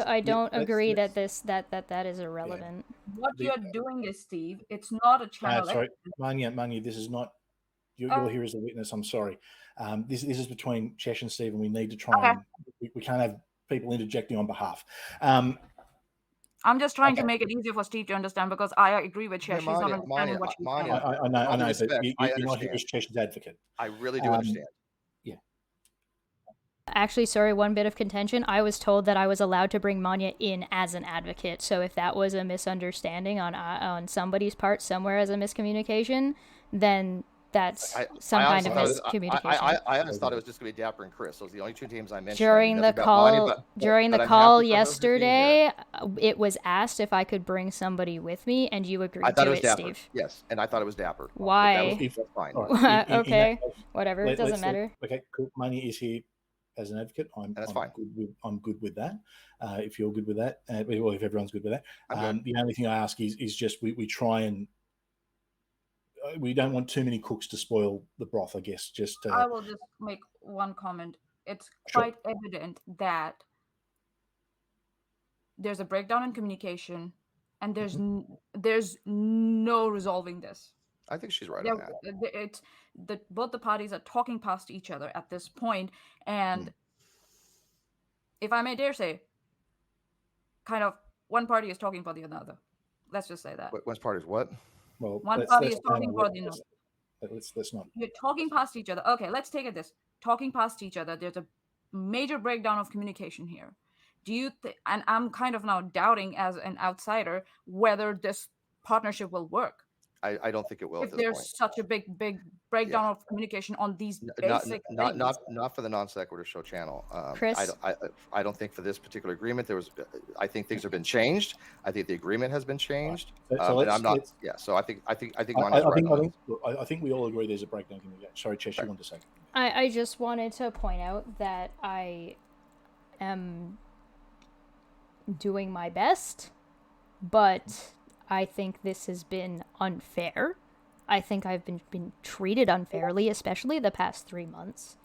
[SPEAKER 5] I don't
[SPEAKER 2] let's-
[SPEAKER 5] agree
[SPEAKER 2] let's-
[SPEAKER 5] that is irrelevant.
[SPEAKER 4] what you're doing is, Steve, it's not a channel.
[SPEAKER 2] sorry, Manya, this is not. You're here as a witness. I'm sorry. This is between Chesh and Steve, and we need to try and we can't have people interjecting on behalf.
[SPEAKER 4] I'm just trying to make it easier for Steve to understand, because I agree with Chesh. He's not understanding what she's saying.
[SPEAKER 2] I know, but
[SPEAKER 3] respect,
[SPEAKER 2] you're not here as Chesh's advocate.
[SPEAKER 3] I really do understand.
[SPEAKER 5] Actually, sorry, one bit of contention. I was told that I was allowed to bring Manya in as an advocate. So if that was a misunderstanding on somebody's part somewhere as a miscommunication, then that's some kind of miscommunication.
[SPEAKER 3] I honestly thought it was just going to be Dapper and Chris. Those are the only two teams I mentioned.
[SPEAKER 5] During the call yesterday, it was asked if I could bring somebody with me, and you agreed to it, Steve.
[SPEAKER 3] Yes, and I thought it was Dapper.
[SPEAKER 5] Why?
[SPEAKER 3] That's fine.
[SPEAKER 2] Right.
[SPEAKER 5] Okay, whatever. It doesn't matter.
[SPEAKER 2] Okay, cool. Manya is here as an advocate. I'm
[SPEAKER 3] fine.
[SPEAKER 2] I'm good with that. If you're good with that, or if everyone's good with that, the only thing I ask is just we try and we don't want too many cooks to spoil the broth. I guess
[SPEAKER 4] I will just make one comment. It's quite evident that there's a breakdown in communication, and there's no resolving this.
[SPEAKER 3] I think she's right on that.
[SPEAKER 4] Both the parties are talking past each other at this point, and if I may dare say, kind of one party is talking for the other. Let's just say that.
[SPEAKER 3] One party is what?
[SPEAKER 2] Well,
[SPEAKER 4] one party is talking for the other.
[SPEAKER 2] Let's not.
[SPEAKER 4] You're talking past each other. Okay, let's take it this. Talking past each other. There's a major breakdown of communication here. Do you and I'm kind of now doubting as an outsider whether this partnership will work.
[SPEAKER 3] I don't think it will.
[SPEAKER 4] If there's such a big breakdown of communication on these basic things.
[SPEAKER 3] Not for the non sequitur show channel.
[SPEAKER 5] Chris,
[SPEAKER 3] I don't think for this particular agreement there was. I think things have been changed. I think the agreement has been changed.
[SPEAKER 2] So
[SPEAKER 3] I'm not. Yeah. So I think.
[SPEAKER 2] I think we all agree there's a breakdown. Sorry, Chesh, you want to say?
[SPEAKER 5] I just wanted to point out that I am doing my best, but I think this has been unfair. I think I've been treated unfairly, especially the past 3 months.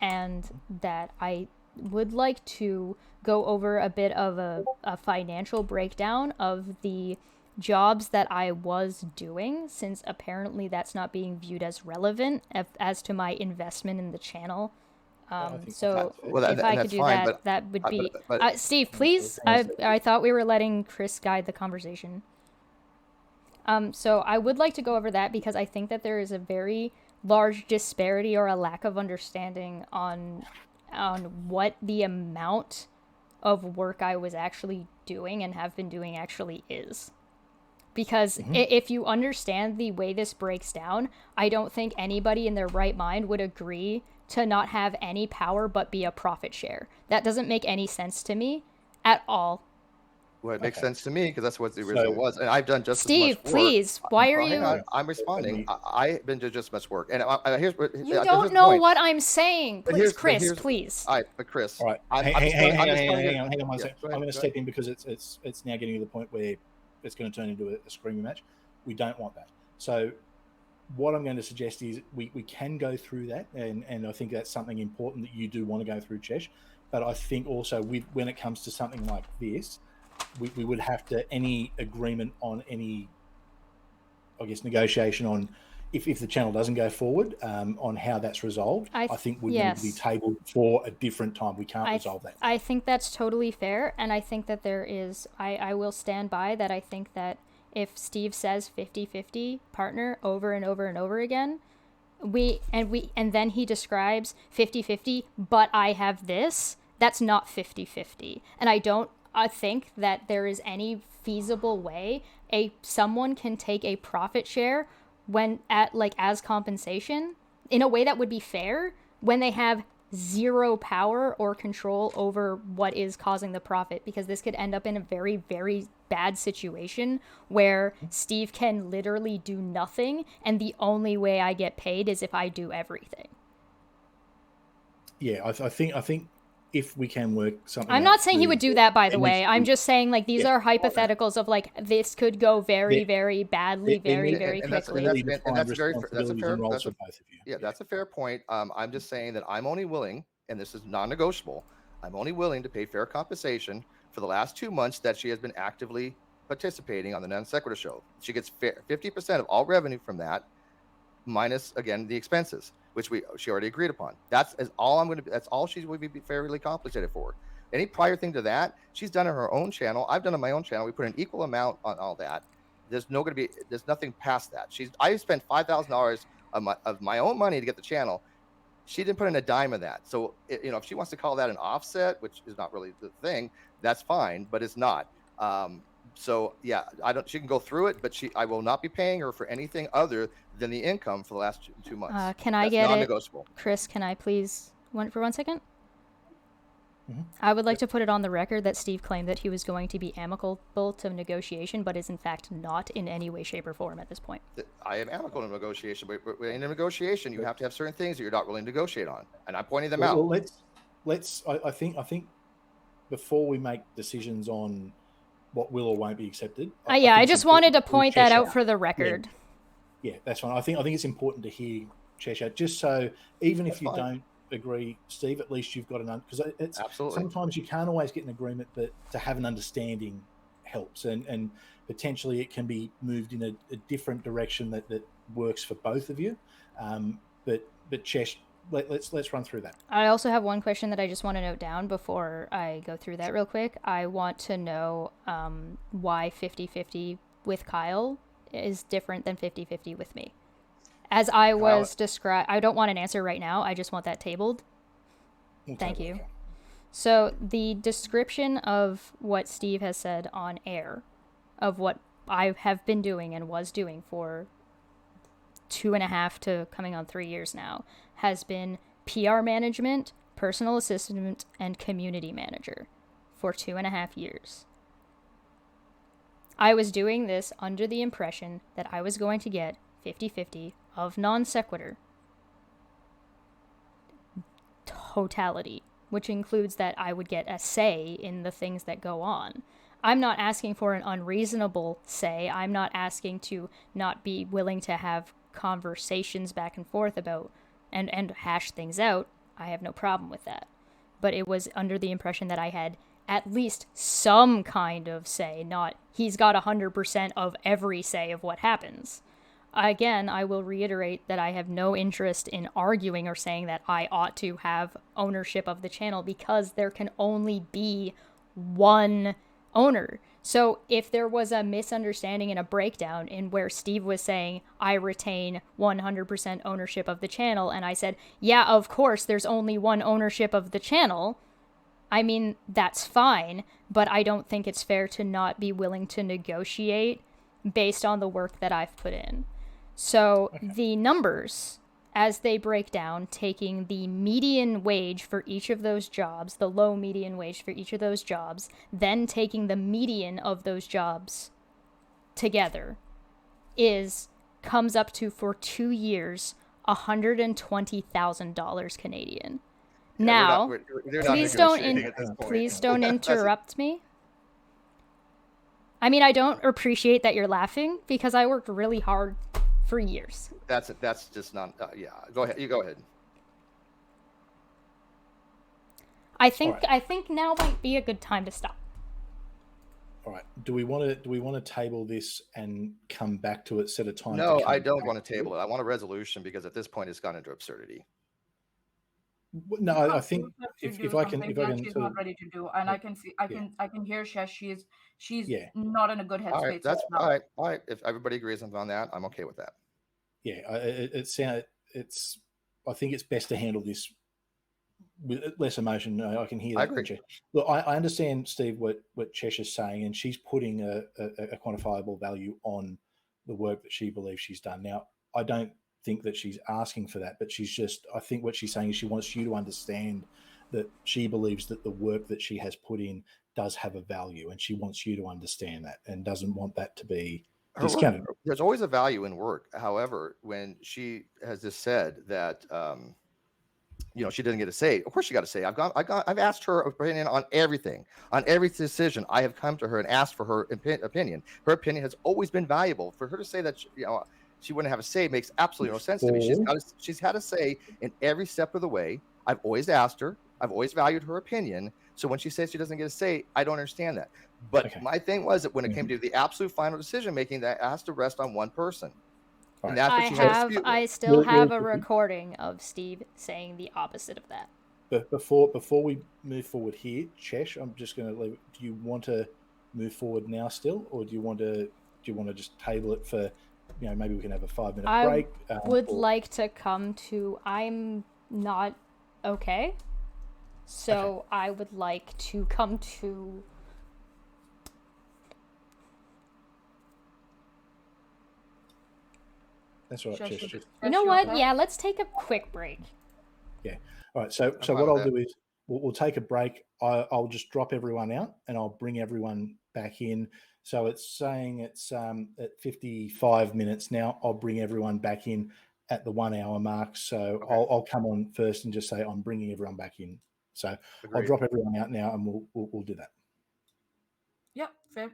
[SPEAKER 5] And that I would like to go over a bit of a financial breakdown of the jobs that I was doing, since apparently that's not being viewed as relevant as to my investment in the channel. So if I could do that, that would be... Steve, please, I thought we were letting Chris guide the conversation. So I would like to go over that because I think that there is a very large disparity or a lack of understanding on what the amount of work I was actually doing and have been doing actually is. Because if you understand the way this breaks down, I don't think anybody in their right mind would agree to not have any power but be a profit share. That doesn't make any sense to me at all.
[SPEAKER 3] Well, it makes sense to me because that's what the original was, and I've done just
[SPEAKER 5] Steve,
[SPEAKER 3] as much work.
[SPEAKER 5] please, why are you?
[SPEAKER 3] I'm responding. I've been doing just as much work, and here's what
[SPEAKER 5] you don't know what I'm saying. Please, Chris, please.
[SPEAKER 3] All right, but Chris,
[SPEAKER 2] all right, hang on one second. I'm going to step in because it's now getting to the point where it's going to turn into a screaming match. We don't want that. So what I'm going to suggest is we can go through that, and I think that's something important that you do want to go through, Chesh. But I think also when it comes to something like this, we would have to, any agreement on any, I guess, negotiation on if the channel doesn't go forward, on how that's resolved, I think would need to be tabled for a different time. We can't resolve that.
[SPEAKER 5] I think that's totally fair, and I think that there is, I will stand by that. I think that if Steve says 50-50 partner over and over and over again, and then he describes 50-50, but I have this, that's not 50-50. And I think that there is any feasible way someone can take a profit share when as compensation in a way that would be fair when they have zero power or control over what is causing the profit, because this could end up in a very, very bad situation where Steve can literally do nothing and the only way I get paid is if I do everything.
[SPEAKER 2] Yeah, I think if we can work something
[SPEAKER 5] I'm
[SPEAKER 2] out
[SPEAKER 5] not saying he
[SPEAKER 2] to-
[SPEAKER 5] would do that, by the
[SPEAKER 2] then we
[SPEAKER 5] way.
[SPEAKER 2] should
[SPEAKER 5] I'm
[SPEAKER 2] do-
[SPEAKER 5] just saying, like, these
[SPEAKER 2] Yeah,
[SPEAKER 5] are hypotheticals of, like, this could go very, very badly,
[SPEAKER 2] there
[SPEAKER 5] very,
[SPEAKER 2] need-
[SPEAKER 5] very
[SPEAKER 3] and that's-
[SPEAKER 5] quickly.
[SPEAKER 3] and
[SPEAKER 2] clearly defined
[SPEAKER 3] that's a fair-
[SPEAKER 2] responsibilities and roles for both of you.
[SPEAKER 3] Yeah, that's a fair point. I'm just saying that I'm only willing, and this is non-negotiable, I'm only willing to pay fair compensation for the last 2 months that she has been actively participating on the Non Sequitur show. She gets 50% of all revenue from that, minus again the expenses, which she already agreed upon. That's all she would be fairly compensated for. Any prior thing to that, she's done on her own channel. I've done on my own channel. We put an equal amount on all that. There's nothing past that. I spent $5,000 of my own money to get the channel. She didn't put in a dime of that. So if she wants to call that an offset, which is not really the thing, that's fine, but it's not. So yeah, she can go through it, but I will not be paying her for anything other than the income for the last 2 months.
[SPEAKER 5] Can I
[SPEAKER 3] That's
[SPEAKER 5] get
[SPEAKER 3] non-negotiable.
[SPEAKER 5] Chris, can I please, for 1 second?
[SPEAKER 2] Mhm.
[SPEAKER 5] I would like to put it on the record that Steve claimed that he was going to be amicable to negotiation, but is in fact not in any way, shape, or form at this point.
[SPEAKER 3] I am amicable to negotiation, but in a negotiation, you have to have certain things that you're not willing to negotiate on, and I'm pointing them out.
[SPEAKER 2] Well, let's. I think before we make decisions on what will or won't be accepted.
[SPEAKER 5] I just wanted to point that out
[SPEAKER 2] Cheshire.
[SPEAKER 5] for the record.
[SPEAKER 2] Yeah, that's fine. I think it's important to hear Cheshire, just so even if you
[SPEAKER 3] fine.
[SPEAKER 2] don't agree, Steve, at least you've got because it's
[SPEAKER 3] Absolutely.
[SPEAKER 2] sometimes you can't always get an agreement, but to have an understanding helps, and potentially it can be moved in a different direction that works for both of you. But Chesh, let's run through that.
[SPEAKER 5] I also have one question that I just want to note down before I go through that real quick. I want to know why 50-50 with Kyle is different than 50-50 with me. As I was described, I don't want an answer right now. I just want that tabled. Thank you.
[SPEAKER 2] Okay.
[SPEAKER 5] So the description of what Steve has said on air, of what I have been doing and was doing for 2.5 to coming on 3 years now, has been PR management, personal assistant, and community manager for 2.5 years. I was doing this under the impression that I was going to get 50-50 of non sequitur totality, which includes that I would get a say in the things that go on. I'm not asking for an unreasonable say. I'm not asking to not be willing to have conversations back and forth about and hash things out. I have no problem with that. But it was under the impression that I had at least some kind of say, not he's got 100% of every say of what happens. Again, I will reiterate that I have no interest in arguing or saying that I ought to have ownership of the channel, because there can only be one owner. So if there was a misunderstanding and a breakdown in where Steve was saying, I retain 100% ownership of the channel, and I said, yeah, of course, there's only one ownership of the channel, I mean, that's fine, but I don't think it's fair to not be willing to negotiate based on the work that I've put in. So the numbers, as they break down, taking the median wage for each of those jobs, the low median wage for each of those jobs, then taking the median of those jobs together, comes up to, for 2 years, $120,000 Canadian. Now, please don't interrupt me. I mean, I don't appreciate that you're laughing, because I worked really hard for years.
[SPEAKER 3] That's just not. Yeah, go ahead. You go ahead.
[SPEAKER 5] I think now might be a good time to stop.
[SPEAKER 2] All right. Do we want to table this and come back to it, set a time?
[SPEAKER 3] No, I don't want to table it. I want a resolution, because at this point it's gone into absurdity.
[SPEAKER 2] No, I think if I can
[SPEAKER 4] she's not ready to do, and I can hear she's not in a good headspace.
[SPEAKER 3] All right, that's all right. If everybody agrees on that, I'm okay with that.
[SPEAKER 2] Yeah, I think it's best to handle this with less emotion. I can hear that.
[SPEAKER 3] I agree.
[SPEAKER 2] Look, I understand, Steve, what Cheshire's saying, and she's putting a quantifiable value on the work that she believes she's done. Now, I don't think that she's asking for that, but I think what she's saying is she wants you to understand that she believes that the work that she has put in does have a value, and she wants you to understand that and doesn't want that to be discounted.
[SPEAKER 3] There's always a value in work. However, when she has just said that, she didn't get a say. Of course, she got a say. I've asked her opinion on everything, on every decision. I have come to her and asked for her opinion. Her opinion has always been valuable. For her to say that, she wouldn't have a say makes absolutely no sense to me. She's had a say in every step of the way. I've always asked her. I've always valued her opinion. So when she says she doesn't get a say, I don't understand that. But my thing was that when it came to the absolute final decision making, that has to rest on one person.
[SPEAKER 2] Right.
[SPEAKER 3] And that's what she had to dispute with.
[SPEAKER 5] I still have a recording of Steve saying the opposite of that.
[SPEAKER 2] But before we move forward here, Chesh, I'm just going to leave it. Do you want to move forward now still, or do you want to just table it for, maybe we can have a 5-minute break?
[SPEAKER 5] I would like to come to. I'm not okay, so I would like to come to.
[SPEAKER 2] That's right, Chesh.
[SPEAKER 5] You know what? Yeah, let's take a quick break.
[SPEAKER 2] Yeah. All right. So what I'll do is we'll take a break. I'll just drop everyone out and I'll bring everyone back in. So it's saying it's at 55 minutes now. I'll bring everyone back in at the 1 hour mark. So I'll come on first and just say I'm bringing everyone back in. So I'll drop everyone out now and we'll do that.
[SPEAKER 4] Yep, fair.